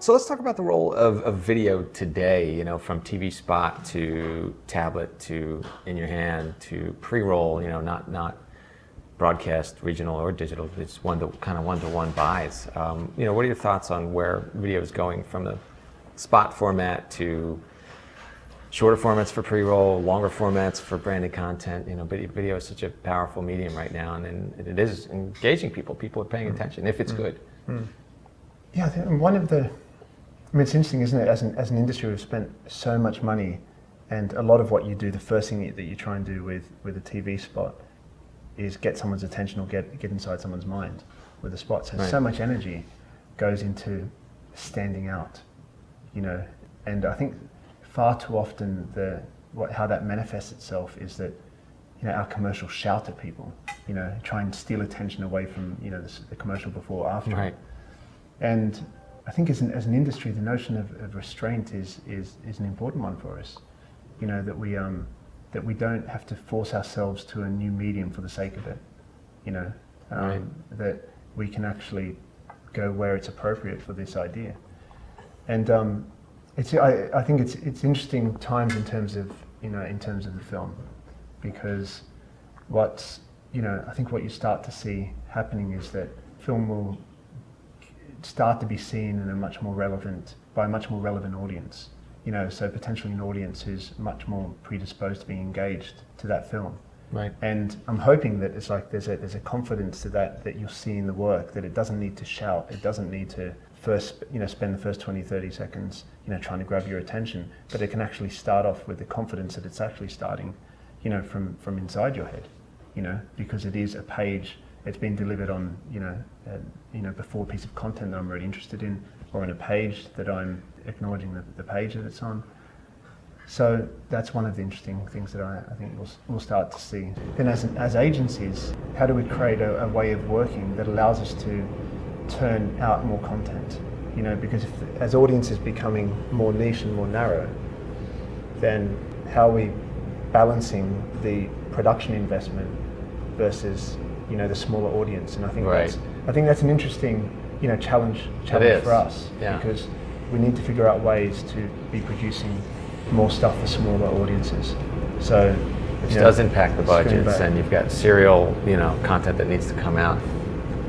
So let's talk about the role of video today, you know, from TV spot to tablet to in your hand to pre-roll, you know, not broadcast, regional or digital, it's kind of one-to-one buys. You know, what are your thoughts on where video is going from the spot format to shorter formats for pre-roll, longer formats for branded content? You know, video is such a powerful medium right now, and it is engaging people. People are paying attention if it's good. Yeah, I think it's interesting, isn't it? As an industry, we've spent so much money, and a lot of what you do, the first thing that you try and do with a TV spot is get someone's attention or get inside someone's mind with a spot. So, so much energy goes into standing out, you know. And I think far too often how that manifests itself is that, you know, our commercials shout at people, you know, try and steal attention away from, you know, the commercial before or after. Right. And I think as an industry, the notion of restraint is an important one for us. You know, that we don't have to force ourselves to a new medium for the sake of it. You know, that we can actually go where it's appropriate for this idea. And I think it's interesting times in terms of the film, because I think what you start to see happening is that film will start to be seen in by a much more relevant audience, you know, so potentially an audience who's much more predisposed to being engaged to that film. Right. And I'm hoping that it's like there's a confidence to that you'll see in the work, that it doesn't need to shout, it doesn't need to first, you know, spend the first 20-30 seconds, you know, trying to grab your attention, but it can actually start off with the confidence that it's actually starting, you know, from inside your head, you know, because it is a page. It's been delivered on, before a piece of content that I'm really interested in, or on a page that I'm acknowledging the page that it's on. So that's one of the interesting things that I think we'll start to see. Then as agencies, how do we create a way of working that allows us to turn out more content? You know, because as audiences becoming more niche and more narrow, then how are we balancing the production investment versus, you know, the smaller audience? And I think that's an interesting, you know, challenge for us, because we need to figure out ways to be producing more stuff for smaller audiences. So, which does impact the budgets, and you've got serial, you know, content that needs to come out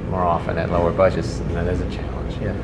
more often at lower budgets, and that is a challenge. Yeah.